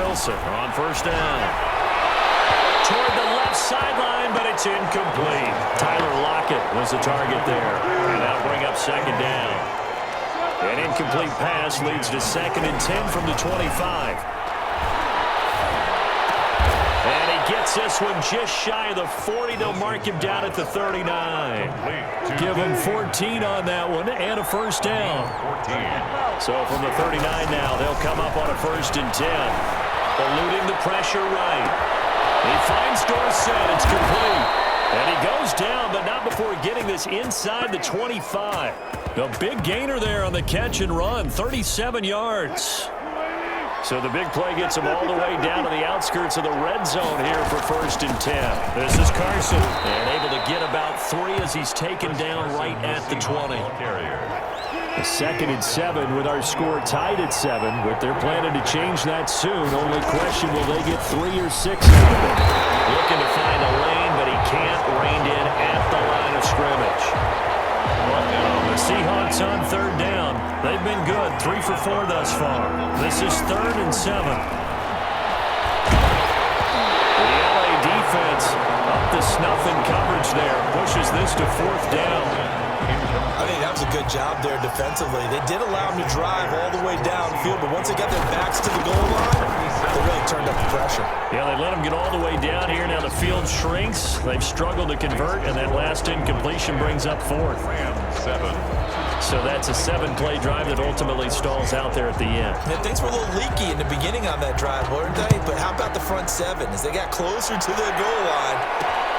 Wilson on first down. Toward the left sideline, but it's incomplete. Tyler Lockett was the target there. And that'll bring up second down. An incomplete pass leads to 2nd and 10 from the 25. And he gets this one just shy of the 40. They'll mark him down at the 39. Give him 14 on that one and a first down. So from the 39 now, they'll come up on a 1st and 10. Eluding the pressure right. He finds Dorsett. It's complete. And he goes down, but not before getting this inside the 25. The big gainer there on the catch and run, 37 yards. So the big play gets him all the way down to the outskirts of the red zone here for 1st and 10. This is Carson. And able to get about 3 as he's taken down right at the 20. A 2nd and 7 with our score tied at 7, but they're planning to change that soon. Only question, will they get 3 or 6 out of it? Looking to find a lane, but he can't. Reined in at the line of scrimmage. The Seahawks on 3rd down. They've been good, 3 for 4 thus far. This is 3rd and 7. The LA defense up to snuff in coverage there. Pushes this to 4th down. I think that was a good job there defensively. They did allow them to drive all the way downfield, but once they got their backs to the goal line, they really turned up the pressure. Yeah, they let them get all the way down here. Now the field shrinks. They've struggled to convert, and that last incompletion brings up 4th. So that's a 7-play drive that ultimately stalls out there at the end. Yeah, things were a little leaky in the beginning on that drive, weren't they? But how about the front 7? As they got closer to the goal line,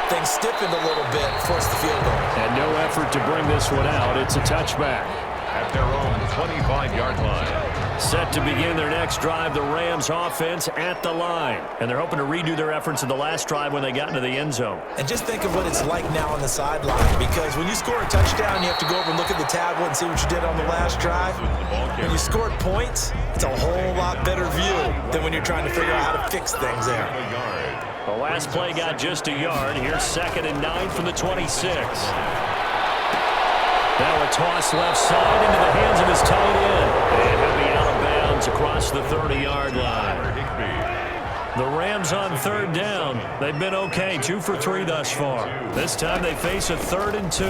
things stiffened a little bit, forced the field goal. And no effort to bring this one out. It's a touchback. At their own 25-yard line. Set to begin their next drive, the Rams offense at the line. And they're hoping to redo their efforts in the last drive when they got into the end zone. And just think of what it's like now on the sideline, because when you score a touchdown, you have to go over and look at the tablet and see what you did on the last drive. When you scored points, it's a whole lot better view than when you're trying to figure out how to fix things there. The last play got just a yard. Here's 2nd and 9 from the 26. Now a toss left side into the hands of his tight end. And he'll be out of bounds across the 30-yard line. The Rams on 3rd down. They've been okay, 2 for 3 thus far. This time they face a 3rd and 2.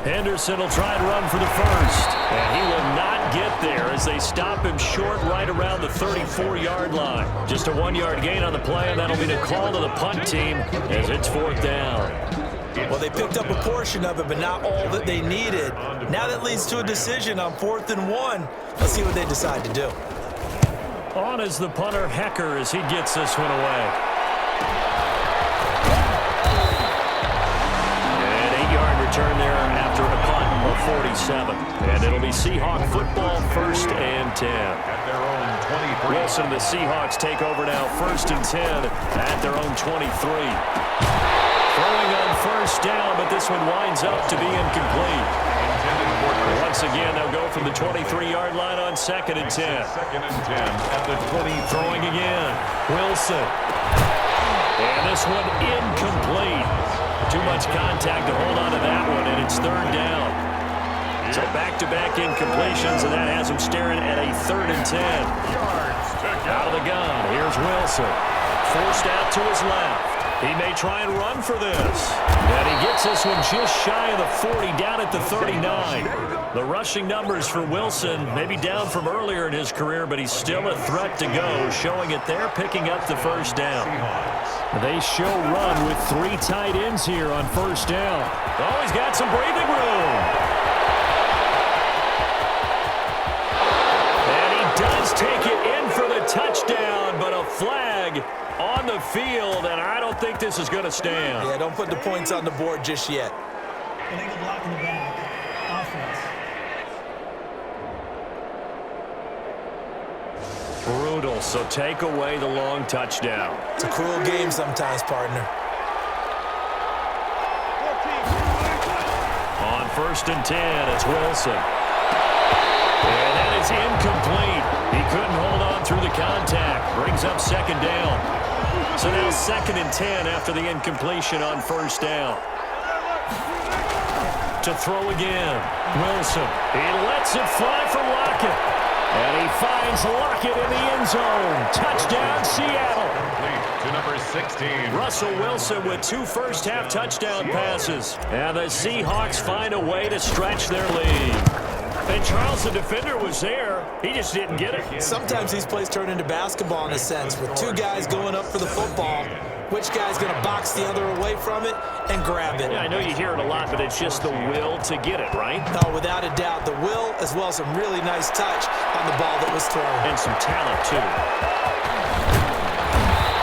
Henderson will try and run for the 1st. And he will not get there as they stop him short right around the 34-yard line. Just a 1-yard gain on the play, and that'll be the call to the punt team as it's 4th down. Well, they picked up a portion of it, but not all that they needed. Now that leads to a decision on 4th and 1. Let's see what they decide to do. On is the punter, Hecker, as he gets this one away. An 8-yard return there after a punt of 47. And it'll be Seahawk football, 1st and 10. At their own 23. Wilson, the Seahawks take over now, 1st and 10 at their own 23. Throwing on 1st down, but this one winds up to be incomplete. Once again, they'll go from the 23-yard line on 2nd and 10. 2nd and 10 at the 20. Throwing again. Wilson. And this one incomplete. Too much contact to hold on to that one, and it's 3rd down. So back-to-back incompletions, and that has him staring at a 3rd and 10. Out of the gun. Here's Wilson. Forced out to his left. He may try and run for this. And he gets this one just shy of the 40, down at the 39. The rushing numbers for Wilson maybe down from earlier in his career, but he's still a threat to go, showing it there, picking up the 1st down. They show run with 3 tight ends here on 1st down. Oh, he's got some breathing room. And he does take it in for the touchdown, but a flag on the field, and I don't think this is going to stand. Yeah, don't put the points on the board just yet. Illegal block in the back. Offense. Brutal, so take away the long touchdown. It's a cruel game sometimes, partner. On 1st and 10, it's Wilson. And that is incomplete. He couldn't hold on through the contact. Brings up 2nd down. So now 2nd and 10 after the incompletion on 1st down. To throw again. Wilson. He lets it fly for Lockett. And he finds Lockett in the end zone. Touchdown, Seattle. To number 16. Russell Wilson with 2 first-half touchdown passes. And the Seahawks find a way to stretch their lead. And Charles, the defender, was there. He just didn't get it. Sometimes these plays turn into basketball in a sense, with 2 guys going up for the football. Which guy's going to box the other away from it and grab it? Yeah, I know you hear it a lot, but it's just the will to get it, right? No, without a doubt. The will, as well as some really nice touch on the ball that was thrown. And some talent, too.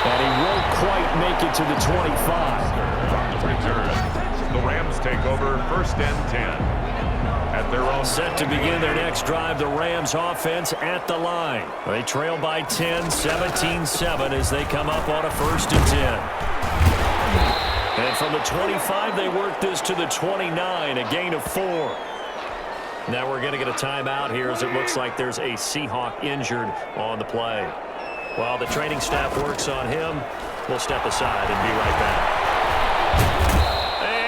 And he won't quite make it to the 25. Return. The Rams take over 1st and 10. At their own. Set to begin their next drive, the Rams offense at the line. They trail by 10, 17-7 as they come up on a 1st and 10. And from the 25, they work this to the 29, a gain of 4. Now we're going to get a timeout here as it looks like there's a Seahawk injured on the play. While the training staff works on him, we'll step aside and be right back.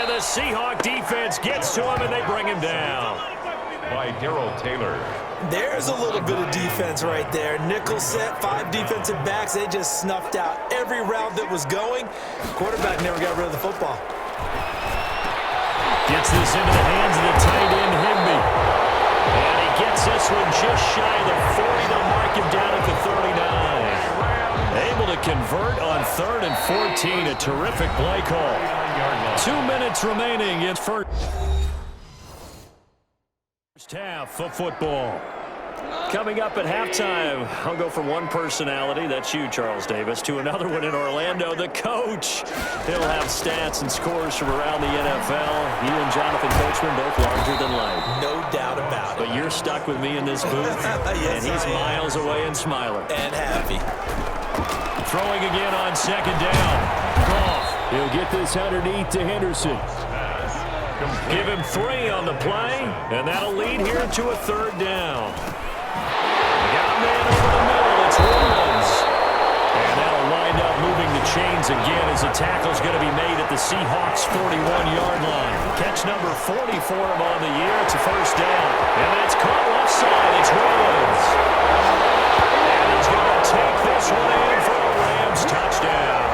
The Seahawk defense gets to him, and they bring him down. By Darrell Taylor. There's a little bit of defense right there. Nickel set, 5 defensive backs. They just snuffed out every route that was going. Quarterback never got rid of the football. Gets this into the hands of the tight end, Higbee. And he gets this one just shy of the 40. They'll mark him down at the 39. Able to convert on 3rd and 14. A terrific play call. 2 minutes remaining in first half of football. Coming up at halftime, I'll go from one personality, that's you, Charles Davis, to another one in Orlando, the coach. He'll have stats and scores from around the NFL. You and Jonathan Coachman both larger than life. No doubt about it. But you're stuck with me in this booth, yes, and he's miles away and smiling. And happy. Throwing again on 2nd down. Goff. He'll get this underneath to Henderson. Give him 3 on the play, and that'll lead here to a 3rd down. Got a man over the middle. It's Woods. And that'll wind up moving the chains again as the tackle's going to be made at the Seahawks' 41-yard line. Catch number 40 for him on the year. It's a 1st down. And that's caught left side. It's Woods. And he's going to take this one in for a Rams touchdown.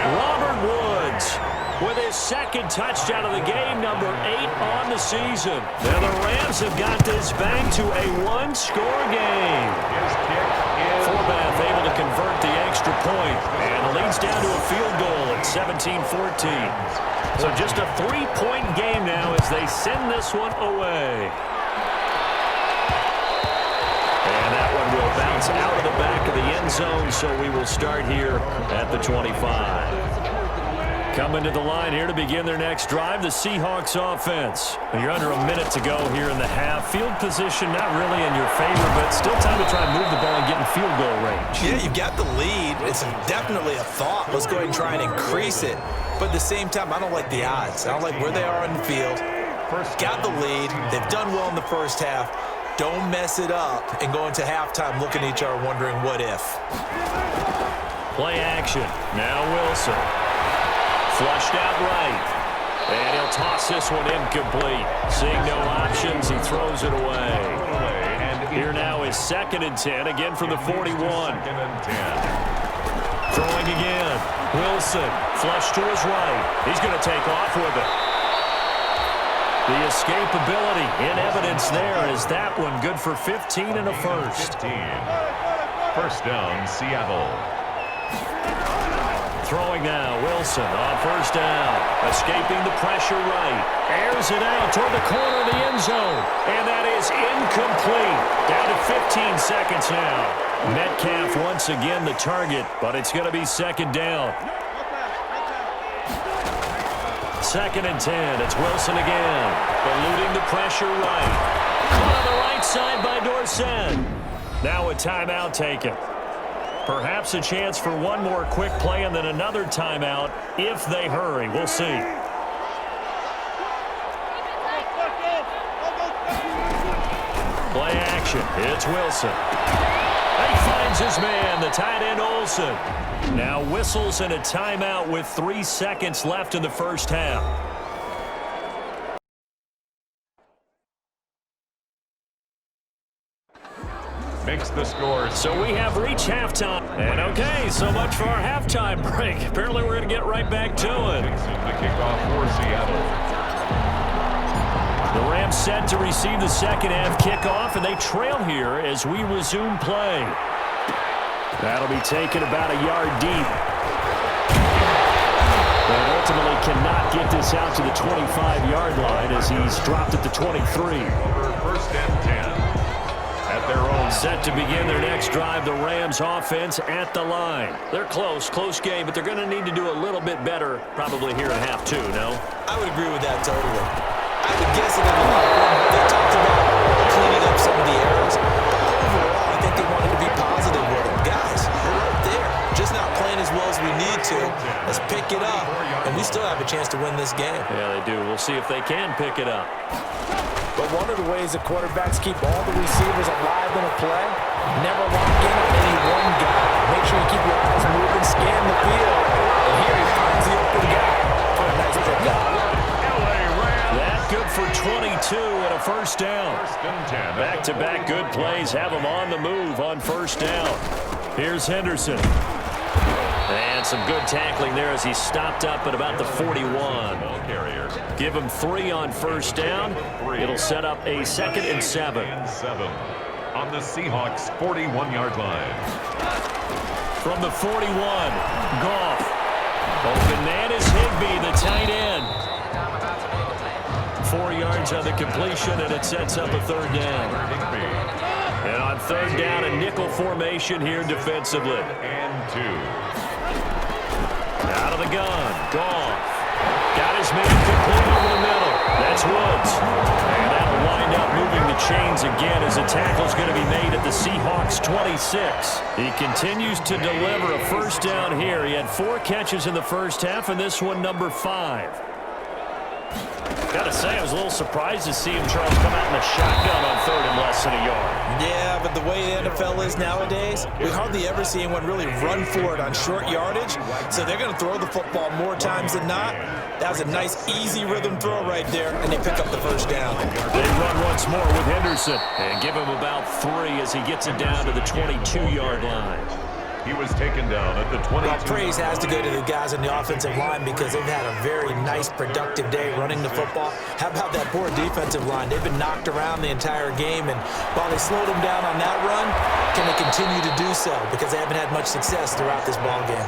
Robert Woods with his 2nd touchdown of the game, number 8 on the season. Now the Rams have got this back to a 1-score game. Forbath able to convert the extra point, and the lead's down to a field goal at 17-14. So just a 3-point game now as they send this one away. And that one will bounce out of the back of the end zone, so we will start here at the 25. Coming to the line here to begin their next drive, the Seahawks offense. You're under a minute to go here in the half. Field position not really in your favor, but still time to try and move the ball and get in field goal range. Yeah, you've got the lead. It's definitely a thought. Let's go ahead and try and increase it. But at the same time, I don't like the odds. I don't like where they are on the field. Got the lead. They've done well in the first half. Don't mess it up and go into halftime looking at each other wondering what if. Play action. Now Wilson. Flushed out right. And he'll toss this one incomplete. Seeing no options, he throws it away. And here now is 2nd and 10, again from the 41. 2nd and 10. Throwing again. Wilson, flush to his right. He's going to take off with it. The escapability in evidence there is that one good for 15 and a 1st. 15. 1st down, Seattle. Throwing now, Wilson on 1st down. Escaping the pressure right. Airs it out toward the corner of the end zone. And that is incomplete. Down to 15 seconds now. Metcalf once again the target, but it's going to be 2nd down. 2nd and 10. It's Wilson again. Eluding the pressure right. On the right side by Dorsett. Now a timeout taken. Perhaps a chance for one more quick play and then another timeout if they hurry. We'll see. Play action. It's Wilson. He finds his man, the tight end Olsen. Now whistles and a timeout with 3 seconds left in the first half. makes the score. So we have reached halftime. And okay, so much for our halftime break. Apparently we're going to get right back to it. The kickoff for Seattle. The Rams set to receive the second half kickoff, and they trail here as we resume play. That'll be taken about a yard deep. But ultimately cannot get this out to the 25-yard line as he's dropped at the 23. First and 10 at their own. Set to begin their next drive, the Rams offense at the line. They're close game, but they're going to need to do a little bit better probably here in half two, no? I would agree with that totally. I would guess it in the locker room. They talked about cleaning up some of the errors. Overall, I think they wanted to be positive with them. Guys, we're right there. Just not playing as well as we need to. Let's pick it up, and we still have a chance to win this game. Yeah, they do. We'll see if they can pick it up. But one of the ways the quarterbacks keep all the receivers alive in a play, never lock in on any one guy. Make sure you keep your eyes moving, scan the field. And here he finds the open guy for a nice pickup. That good for 22 and a first down. Back-to-back good plays have them on the move on first down. Here's Henderson. And some good tackling there as he stopped up at about the 41. Give him 3 on first down. It'll set up a 2nd and 7. On the Seahawks 41-yard line. From the 41, Goff. Open man is Higbee, the tight end. 4 yards on the completion, and it sets up a 3rd down. And on 3rd down, a nickel formation here defensively. And 2. Out of the gun, Goff. Got his man complete over the middle. That's Woods. And that'll wind up moving the chains again as a tackle's going to be made at the Seahawks 26. He continues to deliver a first down here. He had 4 catches in the first half, and this one number 5. Gotta say, I was a little surprised to see him, Charles, come out in a shotgun on 3rd and less than a yard. Yeah, but the way the NFL is nowadays, we hardly ever see anyone really run for it on short yardage. So they're going to throw the football more times than not. That was a nice, easy rhythm throw right there, and they pick up the first down. They run once more with Henderson and give him about 3 as he gets it down to the 22-yard line. He was taken down at the 22. Well, praise has to go to the guys on the offensive line because they've had a very nice, productive day running the football. How about that poor defensive line? They've been knocked around the entire game, and while they slowed them down on that run, can they continue to do so? Because they haven't had much success throughout this ball game.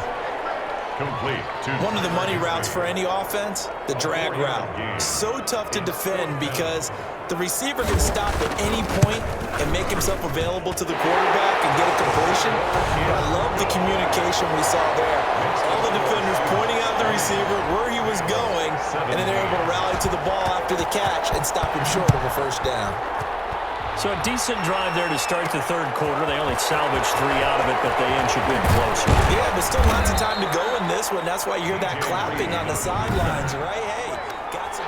Complete. One of the money routes for any offense, the drag route. So tough to defend because the receiver can stop at any point and make himself available to the quarterback and get a completion. But I love the communication we saw there. All the defenders pointing out the receiver, where he was going, and then they're able to rally to the ball after the catch and stop him short of a first down. So a decent drive there to start the 3rd quarter. They only salvaged 3 out of it, but they inch a bit closer. Yeah, but still lots of time to go in this one. That's why you hear that clapping on the sidelines, right? Hey, got some.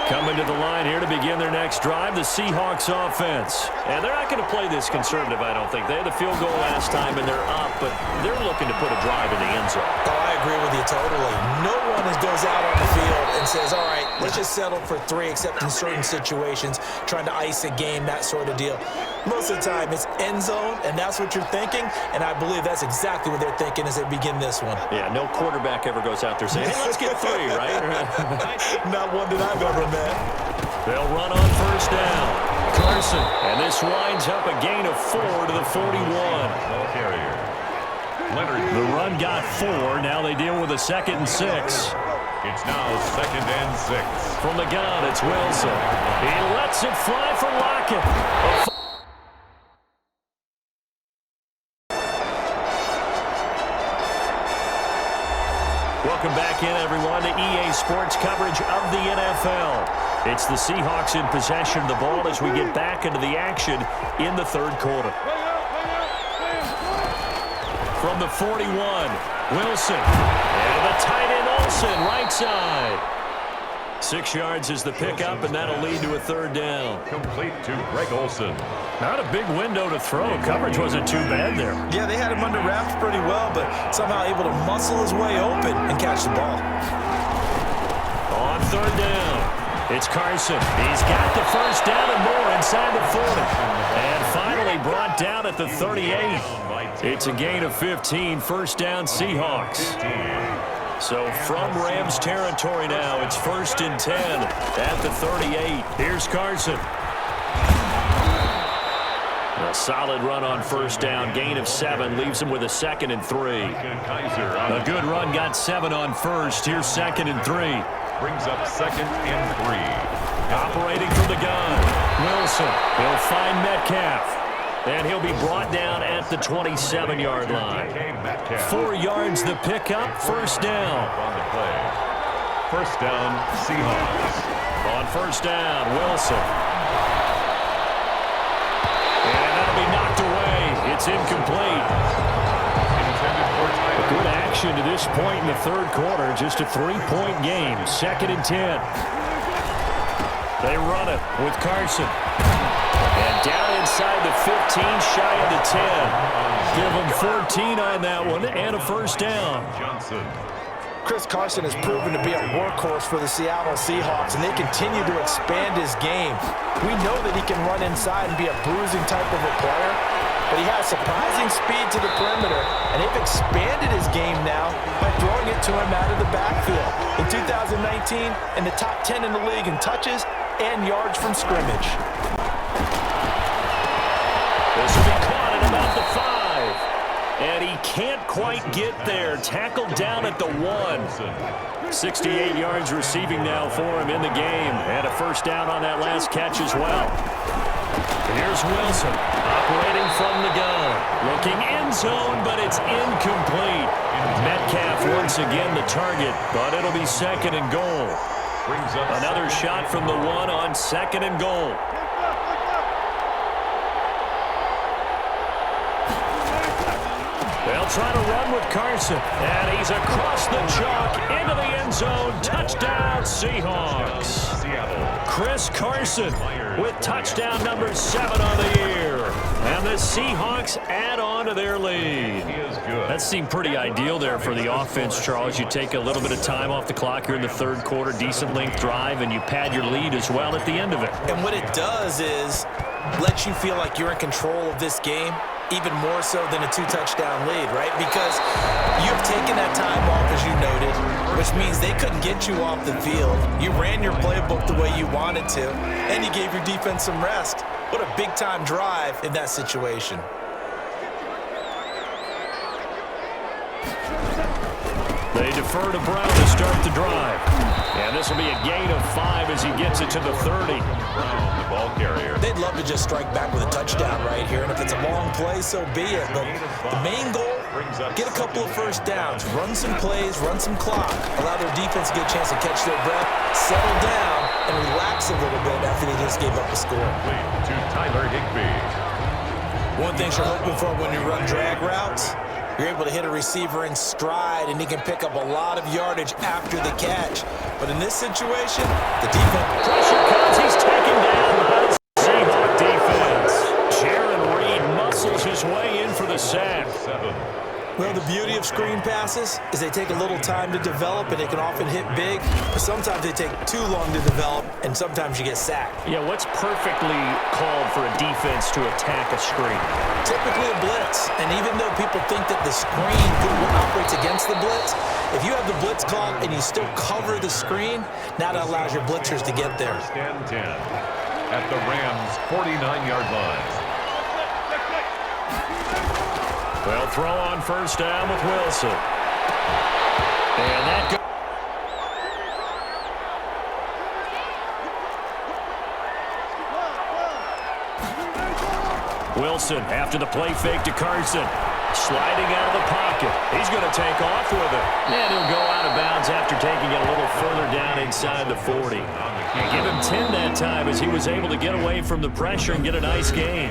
Coming to the line here to begin their next drive, the Seahawks offense. And they're not going to play this conservative, I don't think. They had the field goal last time, and they're up, but they're looking to put a drive in the end zone. Oh, I agree with you totally. No one goes out on the field and says, all right, let's just settle for 3, except in certain situations, trying to ice a game, that sort of deal. Most of the time, it's end zone, and that's what you're thinking, and I believe that's exactly what they're thinking as they begin this one. Yeah, no quarterback ever goes out there saying, hey, let's get 3, right? Not one that I've ever met. They'll run on first down. Carson, and this winds up a gain of 4 to the 41. The run got 4. Now they deal with a 2nd and 6. It's now 2nd and 6. From the gun, it's Wilson. He lets it fly for Lockett. Welcome back in, everyone, to EA Sports coverage of the NFL. It's the Seahawks in possession of the ball as we get back into the action in the 3rd quarter. From the 41, Wilson. And the tight end Olsen, right side. 6 yards is the pickup, and that'll lead to a 3rd down. Complete to Greg Olsen. Not a big window to throw. Coverage wasn't too bad there. Yeah, they had him under wraps pretty well, but somehow able to muscle his way open and catch the ball. On 3rd down, It's Carson. He's got the first down and more inside the 40. And finally brought down at the 38. It's a gain of 15, first down Seahawks. So from Rams territory now, it's 1st and 10 at the 38. Here's Carson. A solid run on first down, gain of 7, leaves him with a 2nd and 3. A good run, got 7 on first. Here's 2nd and 3. Brings up 2nd and 3. Operating from the gun, Wilson. He'll find Metcalf. And he'll be brought down at the 27-yard line. 4 yards the pickup, first down. On the play. First down, Seahawks. On first down, Wilson. And that'll be knocked away. It's incomplete. Good action to this point in the third quarter. Just a 3-point game. 2nd and 10. They run it with Carson. And down inside the 15, shy of the 10. Give them 14 on that one and a first down. Chris Carson has proven to be a workhorse for the Seattle Seahawks, and they continue to expand his game. We know that he can run inside and be a bruising type of a player, but he has surprising speed to the perimeter, and they've expanded his game now by throwing it to him out of the backfield. In 2019, in the top 10 in the league in touches and yards from scrimmage. This will be caught at about the 5. And he can't quite get there. Tackled down at the 1. 68 yards receiving now for him in the game. And a first down on that last catch as well. Here's Wilson operating from the gun. Looking end zone, but it's incomplete. Metcalf once again the target, but it'll be 2nd and goal. Another shot from the 1 on 2nd and goal. They'll try to run with Carson. And he's across the chalk into the end zone. Touchdown, Seahawks. Chris Carson with touchdown number 7 on the year. And the Seahawks add on to their lead. That seemed pretty ideal there for the offense, Charles. You take a little bit of time off the clock here in the third quarter, decent length drive, and you pad your lead as well at the end of it. And what it does is let you feel like you're in control of this game, even more so than a 2-touchdown lead, right? Because you've taken that time off, as you noted, which means they couldn't get you off the field. You ran your playbook the way you wanted to, and you gave your defense some rest. What a big-time drive in that situation. They defer to Brown to start the drive. And this will be a gain of 5 as he gets it to the 30. Brown, the ball carrier. They'd love to just strike back with a touchdown right here, and if it's a long play, so be it. But the main goal, get a couple of first downs, run some plays, run some clock, allow their defense to get a chance to catch their breath, settle down, and relax a little bit after they just gave up a score. To Tyler Higbee. One thing you're hoping for when you run drag routes, you're able to hit a receiver in stride, and he can pick up a lot of yardage after the catch. But in this situation, the defense... Pressure comes. He's taken down by the Seahawks defense. Jaron Reed muscles his way in for the sack. Well, the beauty of screen passes is they take a little time to develop, and they can often hit big. But sometimes they take too long to develop, and sometimes you get sacked. Yeah, what's perfectly called for a defense to attack a screen? Typically a blitz, and even though people think that the screen operates against the blitz, if you have the blitz called and you still cover the screen, now that allows your blitzers to get there. First and 10 at the Rams' 49-yard line. They'll throw on first down with Wilson. And that goes. Wilson after the play fake to Carson. Sliding out of the pocket. He's going to take off with it. And he'll go out of bounds after taking it a little further down inside the 40. Give him 10 that time as he was able to get away from the pressure and get a nice gain.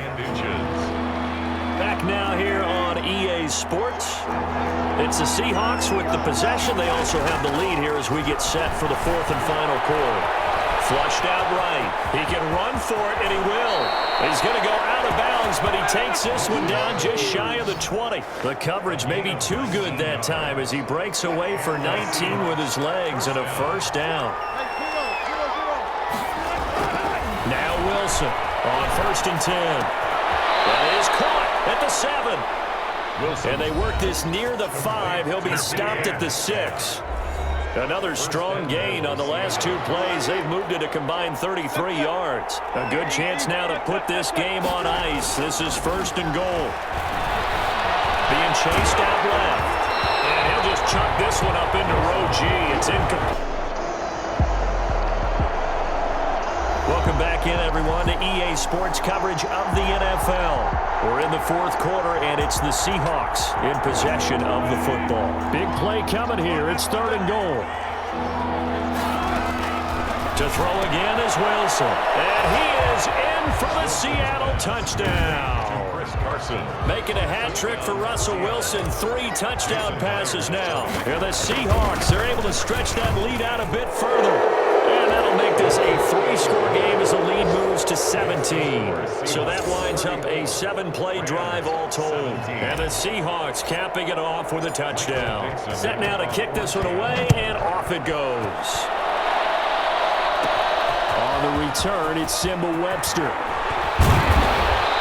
Back now here on EA Sports. It's the Seahawks with the possession. They also have the lead here as we get set for the 4th and final quarter. Flushed out right. He can run for it, and he will. He's going to go out of bounds, but he takes this one down just shy of the 20. The coverage may be too good that time as he breaks away for 19 with his legs and a first down. Wilson on 1st and 10. That is caught at the 7. Wilson. And they work this near the 5. He'll be stopped at the 6. Another strong gain on the last 2 plays. They've moved it a combined 33 yards. A good chance now to put this game on ice. This is 1st and goal. Being chased out left. And he'll just chuck this one up into row G. It's incomplete. Welcome back in, everyone, to EA Sports coverage of the NFL. We're in the 4th quarter, and it's the Seahawks in possession of the football. Big play coming here. It's 3rd and goal. To throw again is Wilson. And he is in for the Seattle touchdown. Making a hat trick for Russell Wilson. 3 touchdown passes now. And the Seahawks, they're able to stretch that lead out a bit further. And that'll make this a 3-score game as the lead moves to 17. So that winds up a 7-play drive all told. And the Seahawks capping it off with a touchdown. Set now to kick this one away, and off it goes. On the return, it's Simba Webster.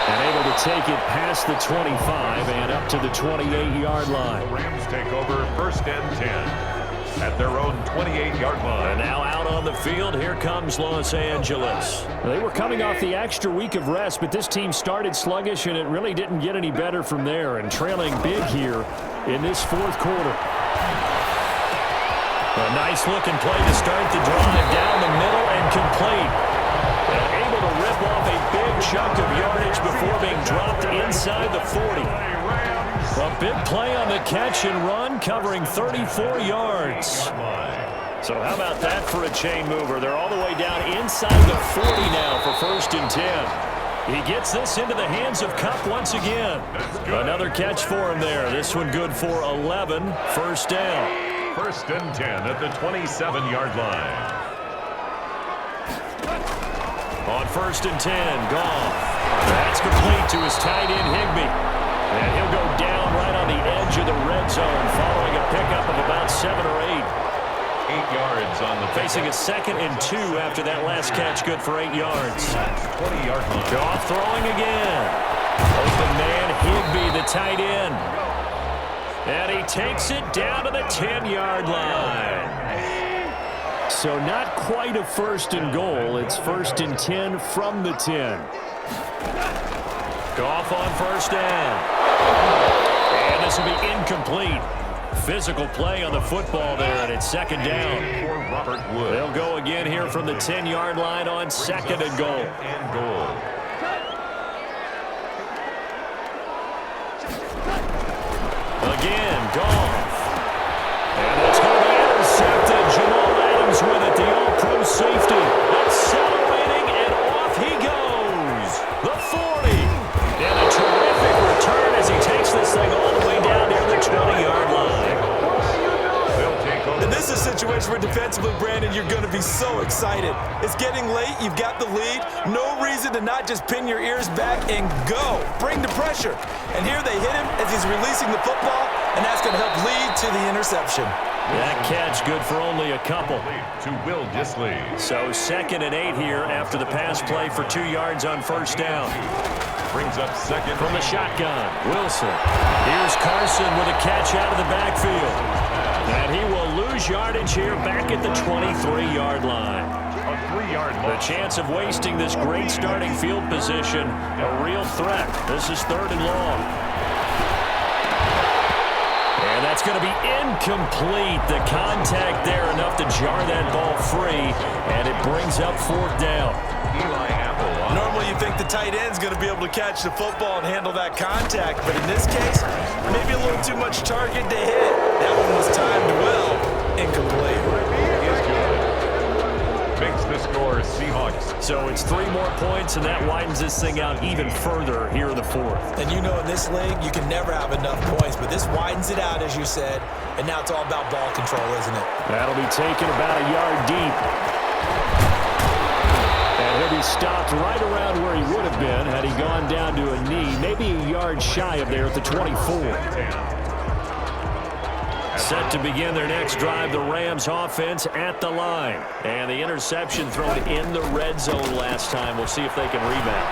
And able to take it past the 25 and up to the 28-yard line. The Rams take over 1st and 10. At their own 28-yard line. And now out on the field, here comes Los Angeles. They were coming off the extra week of rest, but this team started sluggish, and it really didn't get any better from there, and trailing big here in this 4th quarter. A nice-looking play to start the drive down the middle and complete. And able to rip off a big chunk of yardage before being dropped inside the 40. A big play on the catch and run, covering 34 yards. So how about that for a chain mover? They're all the way down inside the 40 now for 1st and 10. He gets this into the hands of Kupp once again. Another catch for him there. This one good for 11. 1st down. 1st and 10 at the 27-yard line. On 1st and 10, Goff. That's complete to his tight end, Higbee. And he'll go down right on the edge of the red zone following a pickup of about 7 or 8. 8 yards on the Facing a 2nd and 2 after that last catch, good for 8 yards. 20-yard line. Goff throwing again. Open man, Higbee, the tight end. And he takes it down to the 10-yard line. So not quite a 1st and goal. It's 1st and 10 from the 10. Goff on 1st down. And this will be incomplete. Physical play on the football there, and it's 2nd down. For Robert Wood. They'll go again here from the 10-yard line on 2nd and goal. Again, Goff. And it's going to be intercepted. Jamal Adams with it, the all-pro safety. Accelerating, and off he goes. The 40. And a terrific return as he takes this thing all the way down near the 20-yard line. And this is a situation where defensively, Brandon, you're going to be so excited. It's getting late. You've got the lead. No reason to not just pin your ears back and go. Bring the pressure. And here they hit him as he's releasing the football, and that's going to help lead to the interception. That catch good for only a couple. To Will Dissly. So 2nd and 8 here after the pass play for 2 yards on 1st down. Brings up 2nd from the shotgun. Wilson. Here's Carson with a catch out of the backfield. And he will lose yardage here back at the 23-yard line. A 3-yard The chance of wasting this great starting field position, a real threat. This is 3rd and long. And that's going to be incomplete. The contact there enough to jar that ball free, and it brings up 4th down. Eli Apple. Normally you think the tight end's going to be able to catch the football and handle that contact, but in this case, maybe a little too much target to hit. That one was timed well. Incomplete. Makes the score Seahawks. So it's 3 more points, and that widens this thing out even further here in the 4th. And you know in this league, you can never have enough points, but this widens it out, as you said, and now it's all about ball control, isn't it? That'll be taken about a yard deep. And he'll be stopped right around where he would have been had he gone down to a knee, maybe a yard shy of there at the 24. Set to begin their next drive, the Rams offense at the line. And the interception thrown in the red zone last time. We'll see if they can rebound.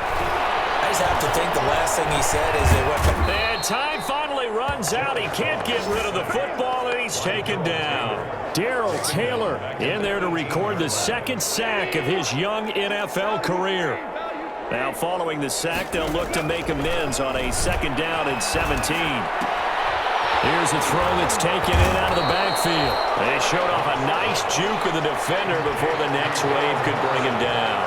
I just have to think the last thing he said is they went back. And time finally runs out. He can't get rid of the football, and he's taken down. Darrell Taylor in there to record the second sack of his young NFL career. Now following the sack, they'll look to make amends on a 2nd down and 17. Here's a throw that's taken in out of the backfield. They showed off a nice juke of the defender before the next wave could bring him down.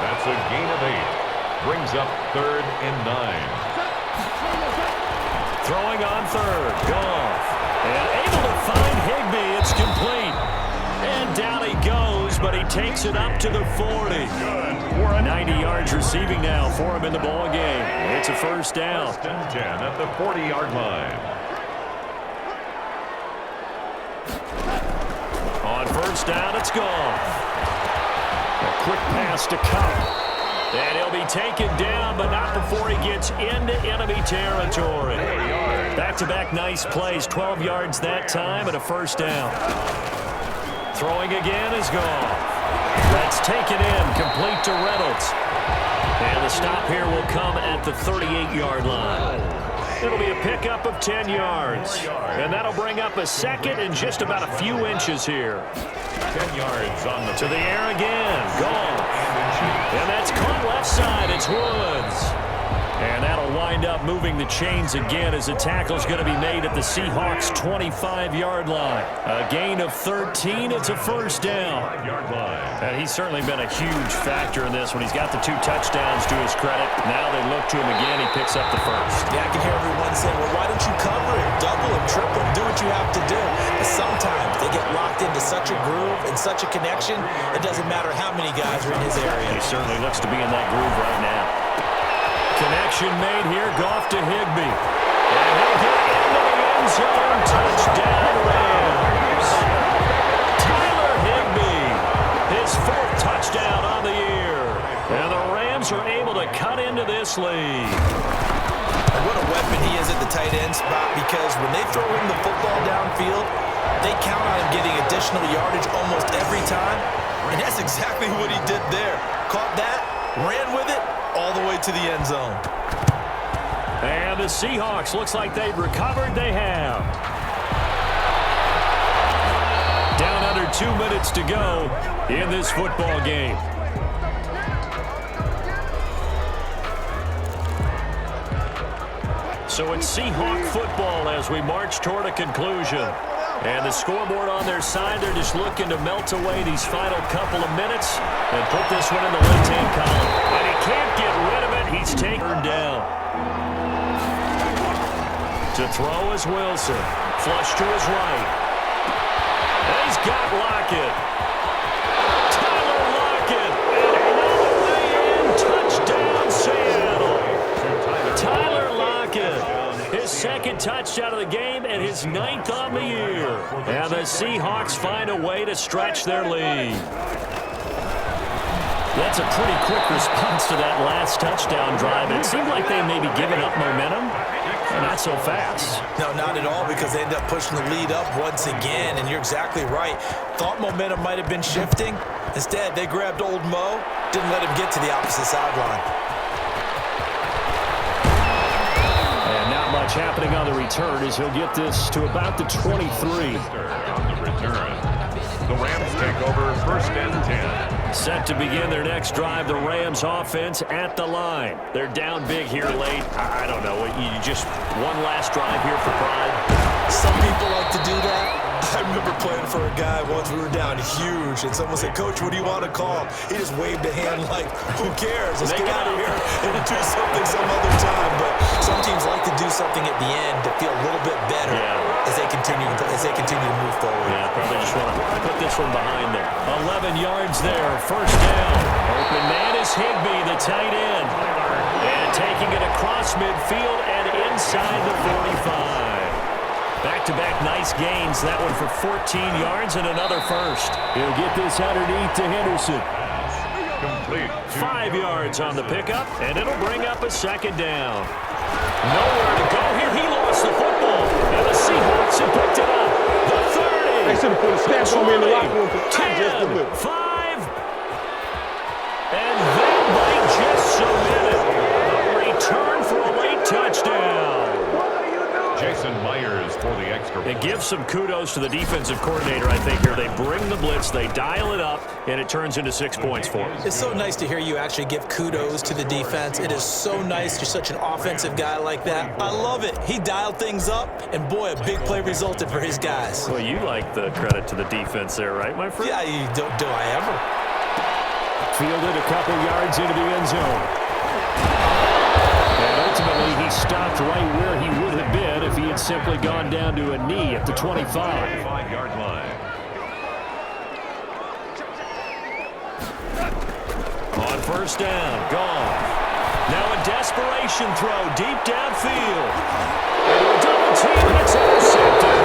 That's a gain of 8. Brings up 3rd and 9. Throwing on 3rd. Goff. And able to find Higbee. It's complete. And down he goes, but he takes it up to the 40. 90 yards receiving now for him in the ball game. It's a 1st down. 1st and 10 at the 40-yard line. On 1st down, it's Goff. A quick pass to Cup. And he'll be taken down, but not before he gets into enemy territory. Back-to-back nice plays, 12 yards that time, and a 1st down. Throwing again is Goff. That's taken in, complete to Reynolds. And the stop here will come at the 38-yard line. It'll be a pickup of 10 yards. And that'll bring up a 2nd and just about a few inches here. 10 yards on the... To the air again. Goff. And that's caught left side. It's Woods. And that'll wind up moving the chains again as the tackle's going to be made at the Seahawks' 25-yard line. A gain of 13. It's a 1st down. And he's certainly been a huge factor in this when he's got the 2 touchdowns to his credit. Now they look to him again. He picks up the 1st. Yeah, I can hear everyone saying, well, why don't you cover him, double him, triple him, do what you have to do. But sometimes they get locked into such a groove and such a connection, it doesn't matter how many guys are in his area. He certainly looks to be in that groove right now. Connection made here. Goff to Higbee. And he'll get into the end zone. Touchdown, Rams. Tyler Higbee, his 4th touchdown on the year. And the Rams are able to cut into this lead. And what a weapon he is at the tight end spot, because when they throw him the football downfield, they count on him getting additional yardage almost every time. And that's exactly what he did there. Caught that, ran with it, all the way to the end zone. And the Seahawks, looks like they've recovered. They have. Down under 2 minutes to go in this football game. So it's Seahawk football as we march toward a conclusion. And the scoreboard on their side, they're just looking to melt away these final couple of minutes and put this one in the left-hand column. And he can't get rid of it. He's taken down. To throw is Wilson. Flush to his right. And he's got Lockett. Tyler Lockett. And touchdown, Seattle. Tyler Lockett. His 2nd touchdown of the game and his 9th on the year. And the Seahawks find a way to stretch their lead. That's a pretty quick response to that last touchdown drive. It seemed like they may be giving up momentum. Not so fast. No, not at all, because they end up pushing the lead up once again, and you're exactly right. Thought momentum might have been shifting. Instead, they grabbed old Mo, didn't let him get to the opposite sideline. And not much happening on the return as he'll get this to about the 23. On the return. The Rams take over 1st and 10. Set to begin their next drive, the Rams offense at the line. They're down big here late. I don't know. You just one last drive here for pride. Some people like to do that. I remember playing for a guy once. We were down huge, and someone said, "Coach, what do you want to call?" He just waved a hand like, "Who cares? Let's get out of here and do something some other time." But some teams like to do something at the end to feel a little bit better as they continue to move forward. Yeah, probably just want to put this one behind there. 11 yards there, 1st down. Open man is Higbee, the tight end. And taking it across midfield and inside the 45. Back-to-back nice gains. That one for 14 yards and another 1st. He'll get this underneath to Henderson. Complete. 5 yards on the pickup, and it'll bring up a 2nd down. Nowhere to go here. He lost the football, and the Seahawks have picked it up. They should have put a stamp on me in the locker room because I just a 10, little. 5, and that might just submit it. A return for a late touchdown. Jason Myers for the extra It point. gives some kudos to the defensive coordinator, I think, here. They bring the blitz, they dial it up, and it turns into 6 points for them. It's so nice to hear you actually give kudos to the defense. It is so nice. You're such an offensive guy like that. I love it. He dialed things up, and boy, a big play resulted for his guys. Well, you like the credit to the defense there, right, my friend? Yeah, do I ever? Fielded a couple yards into the end zone. And ultimately, he stopped right where he would have been if he had simply gone down to a knee at the 25. 5-yard line. On first down, gone. Now a desperation throw deep downfield. Into a double team, and it's intercepted.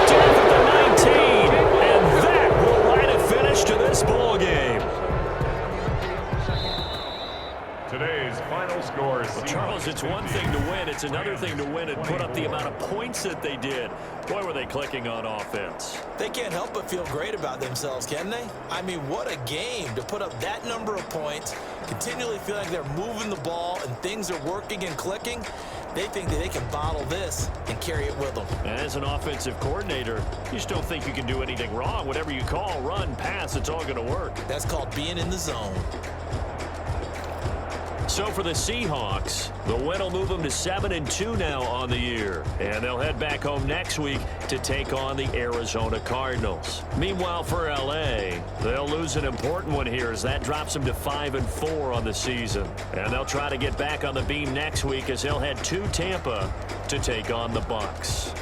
Down at the 19, and that will write a finish to this ball game. Today's final score is Charles, it's one thing to win. It's another thing to win and put up the amount of points that they did. Boy, were they clicking on offense. They can't help but feel great about themselves, can they? I mean, what a game to put up that number of points, continually feel like they're moving the ball and things are working and clicking. They think that they can bottle this and carry it with them. And as an offensive coordinator, you just don't think you can do anything wrong. Whatever you call, run, pass, it's all going to work. That's called being in the zone. So for the Seahawks, the win will move them to 7-2 now on the year. And they'll head back home next week to take on the Arizona Cardinals. Meanwhile, for L.A., they'll lose an important one here as that drops them to 5-4 on the season. And they'll try to get back on the beam next week as they'll head to Tampa to take on the Bucs.